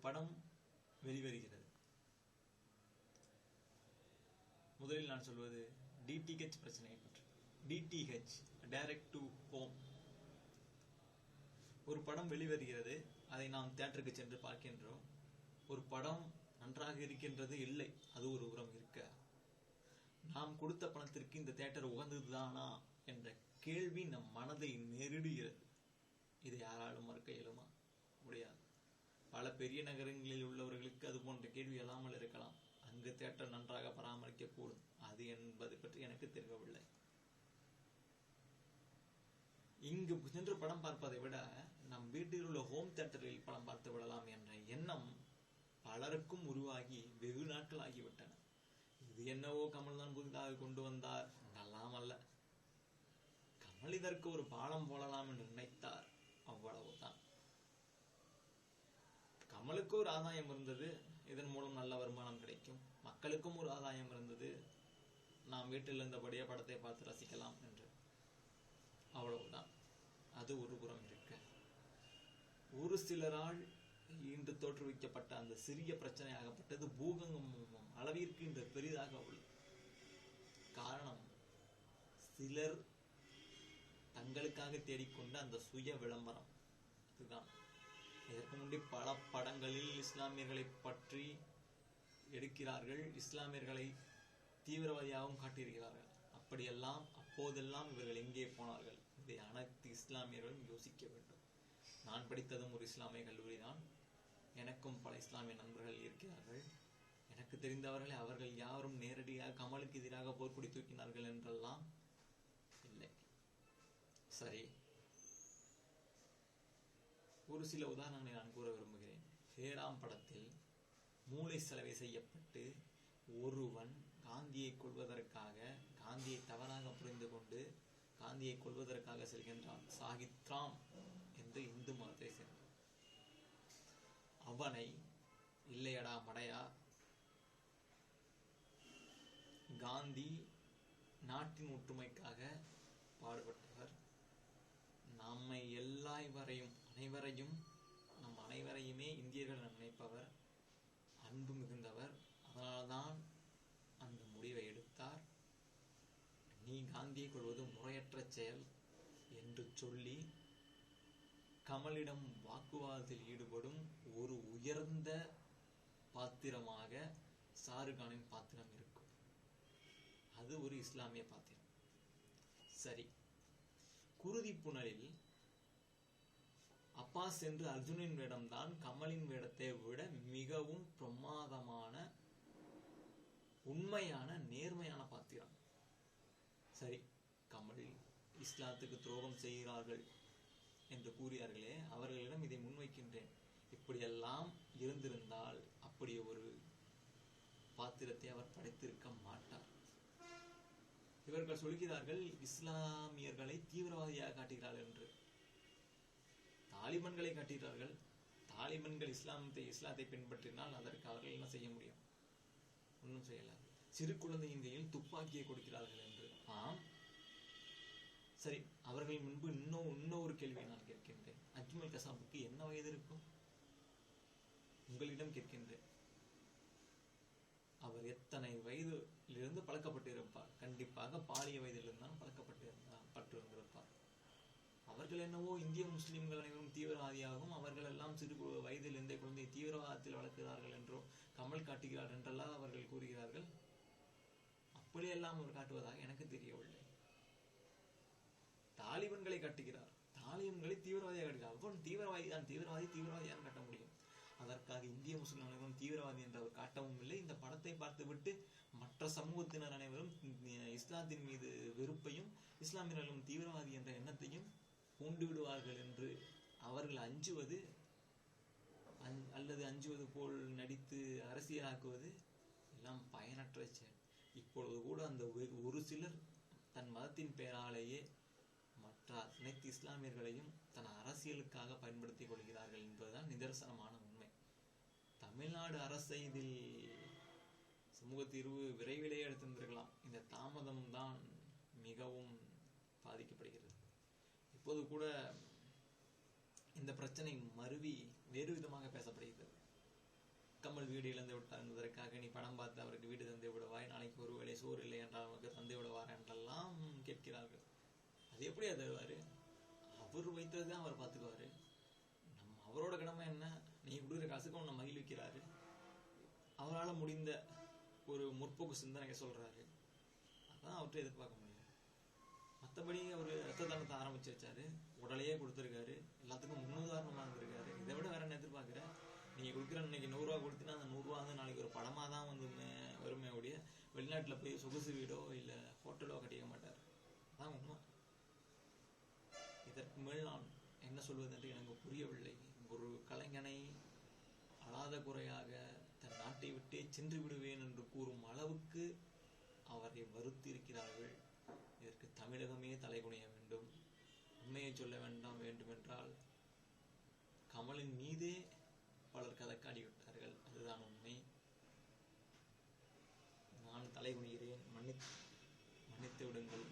படம் வெளிவருகிறது. முதலில் நான் சொல்வது டிடிஹெச் பிரச்சனையை பற்றி. DTH, direct to home. ஒரு படம் வெளிவருகிறது, அதை நாம் தியேட்டருக்கு சென்று பார்க்கின்றோம். ஒரு படம் நன்றாக இருக்கின்றது இல்லை, அது ஒரு உரம் இருக்க, நாம் கொடுத்த பணத்திற்கு இந்த தியேட்டர் உகந்ததுதானா என்ற கேள்வி நம் மனதை நெருடுகிறது. இதை யாராலும் மறுக்க இயலுமா? முடியாது. பல பெரிய நகரங்களில் உள்ளவர்களுக்கு அது போன்ற கேள்வி இல்லாமல் இருக்கலாம். அங்கு தியேட்டர் நன்றாக பராமரிக்க கூடும். அது என்பது பற்றி எனக்கு தெரியவில்லை. இங்கு சென்று படம் பார்ப்பதை விட நம் வீட்டில் உள்ள ஹோம் தியேட்டரில் படம் பார்த்து விடலாம் என்ற எண்ணம் பலருக்கும் உருவாகி வெகு நாட்கள் ஆகிவிட்டன. இது என்னவோ கமல் தான் புதிதாக கொண்டு வந்தார் என்றெல்லாம் அல்ல. கமல் இதற்கு ஒரு பாலம் போடலாம் என்று நினைத்தார், அவ்வளவுதான். கமலுக்கு ஒரு ஆதாயம் இருந்தது, இதன் மூலம் நல்ல வருமானம் கிடைக்கும். மக்களுக்கும் ஒரு ஆதாயம் இருந்தது, நாம் வீட்டில் இருந்தபடியே படத்தை பார்த்து ரசிக்கலாம் என்று. அவ்வளவுதான். அது ஒரு புறம் இருக்க, ஒரு சிலரால் இன்று தோற்றுவிக்கப்பட்ட அந்த சிறிய பிரச்சனையாகப்பட்டது பூகம்பம் அளவிற்கு இன்று பெரிதாக உள்ளது. காரணம், சிலர் தங்களுக்காக தேடிக்கொண்ட அந்த சுய விளம்பரம். அதுதான். இதற்கு முன்பே பல படங்களில் இஸ்லாமியர்களை பற்றி எடுக்கிறார்கள், இஸ்லாமியர்களை தீவிரவாதியாகவும் காட்டியிருக்கிறார்கள். அப்படியெல்லாம் அப்போதெல்லாம் இவர்கள் எங்கே போனார்கள்? இதை அனைத்து இஸ்லாமியர்களும் யோசிக்க வேண்டும். நான் படித்ததும் ஒரு இஸ்லாமிய கல்லூரி தான். எனக்கும் பல இஸ்லாமிய நண்பர்கள் இருக்கிறார்கள். எனக்கு தெரிந்தவர்களை அவர்கள் யாரும் நேரடியாக கமலுக்கு எதிராக போர்க்குடி தூக்கினார்கள் என்றெல்லாம் இல்லை. சரி, ஒரு சில உதாரணங்களை நான் கூற விரும்புகிறேன். ஹேராம் படத்தில் மூளை செலவை செய்யப்பட்டு ஒருவன் காந்தியை கொள்வதற்காக, காந்தியை தவறாக புரிந்து கொண்டு காந்தியை கொள்வதற்காக செல்கின்றான். சாகித்ராம் என்று இந்து மதத்தை சேர்ந்தான். அவனை, இல்லையடா மடையா, காந்தி நாட்டின் ஒற்றுமைக்காக பாடுபட்டவர், நம்மை நம் அனைவரையுமே இந்தியர்கள் நினைப்பவர், அன்பு மிகுந்தவர், அதனால்தான் அந்த முடிவை எடுத்தார். நீ காந்தியை கொள்வது முறையற்ற செயல் என்று சொல்லி கமலிடம் வாக்குவாதத்தில் ஈடுபடும் ஒரு உயர்ந்த பாத்திரமாக ஷாருக்கானின் பாத்திரம் இருக்கும். அது ஒரு இஸ்லாமிய பாத்திரம். சரி, குருதி புனலில் அப்பாஸ் என்று அர்ஜுனின் வேடம்தான் கமலின் வேடத்தை விட மிகவும் பிரமாதமான, உண்மையான, நேர்மையான பாத்திரம். சரி, கமல் இஸ்லாத்துக்கு துரோகம் செய்கிறார்கள் என்று கூறியார்களே, அவர்களிடம் இதை முன்வைக்கின்றேன். இப்படியெல்லாம் இருந்திருந்தால் அப்படி ஒரு பாத்திரத்தை அவர் படைத்திருக்க மாட்டார். இவர்கள் சொல்கிறார்கள் இஸ்லாமியர்களை தீவிரவாதியாக காட்டுகிறார்கள் என்று. தாலிபன்களை காட்டுகிறார்கள். தாலிபன்கள் இஸ்லாத்தை பின்பற்றினால் அதற்கு அவர்கள் என்ன செய்ய முடியும்? ஒன்றும் செய்யலாம். சிறு குழந்தையின் கையில் துப்பாக்கியை கொடுக்கிறார்கள் என்று. ஆம், சரி, அவர்கள் முன்பு இன்னொரு கேள்வியை நான் கேட்கின்றேன். அஜ்மல் கசாபுக்கு என்ன வயது இருக்கும்? உங்களிடம் கேட்கின்றேன். அவர் எத்தனை வயதிலிருந்து பழக்கப்பட்டு இருப்பார்? கண்டிப்பாக பாலிய வயதிலிருந்து தான் பழக்கப்பட்டிருப்பார். அவர்கள் என்னவோ இந்திய முஸ்லிம்கள் அனைவரும் தீவிரவாதியாகவும் அவர்கள் எல்லாம் சிறு வயதில் இருந்தே குழந்தையை தீவிரவாதத்தில் வளர்க்கிறார்கள் என்றோ கமல் காட்டுகிறார் என்றெல்லாம் அவர்கள் கூறுகிறார்கள். அப்படியெல்லாம் அவர் காட்டுவதாக எனக்கு தெரியவில்லை. தாலிபன்களை காட்டுகிறார், தாலிபன்களை தீவிரவாதியாக காட்டுகிறார். அப்போ தீவிரவாதியாக காட்ட முடியும். அதற்காக இந்திய முஸ்லிம் அனைவரும் தீவிரவாதி என்று அவர் காட்டவும் இல்லை. இந்த படத்தை பார்த்துவிட்டு மற்ற சமூகத்தினர் அனைவரும் இஸ்லாத்தின் மீது வெறுப்பையும் இஸ்லாமியர்களும் தீவிரவாதி என்ற எண்ணத்தையும் கொண்டு விடுவார்கள் என்று அவர்கள் அஞ்சுவது அல்லது அஞ்சுவது போல் நடித்து அரசியலாக்குவது எல்லாம் பயனற்ற செயல். இப்பொழுது கூட அந்த ஒரு சிலர் தன் மதத்தின் பெயராலேயே மற்ற அனைத்து இஸ்லாமியர்களையும் தன் அரசியலுக்காக பயன்படுத்திக் கொள்கிறார்கள் என்பதுதான் நிதர்சனமான உண்மை. தமிழ்நாடு அரசை இதில் சமூக தீர்வு விரைவிலேயே எடுத்திருந்திருக்கலாம். இந்த தாமதம் தான் மிகவும் பாதிக்கப்படுகிறது. இப்போது கூட இந்த பிரச்சனை மருவி வேறு விதமாக பேசப்படுகிறது. கமல் வீடு இழந்து விட்டார் என்பதற்காக நீ படம் பார்த்து அவருக்கு வீடு தந்து விடுவாய், நாளைக்கு ஒரு வேளை சோறு இல்லை என்றால் அவருக்கு தந்து விடுவார் என்றெல்லாம் கேட்கிறார்கள். அது எப்படி அது தருவாரு? அவர் வைத்ததுதான் அவர் பார்த்துக்குவாரு. அவரோட கடமை என்ன? நீ கொடுக்குற காசுக்கு உன்னை மகிழ்விக்கிறாரு. அவரால் முடிந்த ஒரு முற்போக்கு சிந்தனையை சொல்றாரு. அதான் அவர்கிட்ட எதிர்பார்க்க முடியும். மற்றபடி அவர் ரத்த தானத்தை ஆரம்பிச்சு வச்சாரு, உடலையே கொடுத்துருக்காரு, எல்லாத்துக்கும் முன்னுதாரணமா இருந்திருக்காரு. இதை விட வேற என்ன எதிர்பார்க்குற? நீங்க கொடுக்குற இன்னைக்கு 100 ரூபா கொடுத்தீங்கன்னா அந்த 100 ரூபா வந்து நாளைக்கு ஒரு படமா தான் வந்து வருமே ஒழிய வெளிநாட்டுல போய் சொகுசு வீடோ இல்ல ஹோட்டலோ கட்டிக்க மாட்டார். அதான் உண்மை. இதற்கு மேல் நான் என்ன சொல்வது என்று எனக்கு புரியவில்லை. ஒரு கலைஞனை அழாத குறையாக தன் நாட்டை விட்டே சென்று விடுவேன் என்று கூறும் அளவுக்கு அவரை வருத்தி இருக்கிறார்கள். இதற்கு தமிழகமே தலைகுனிய வேண்டும். உண்மையை சொல்ல வேண்டுமென்றால் கமலின் மீதே பலர் கதக்காடி விட்டார்கள். அதுதான் உண்மை. நான் தலைகுனிகிறேன். மன்னித்து விடுங்கள்.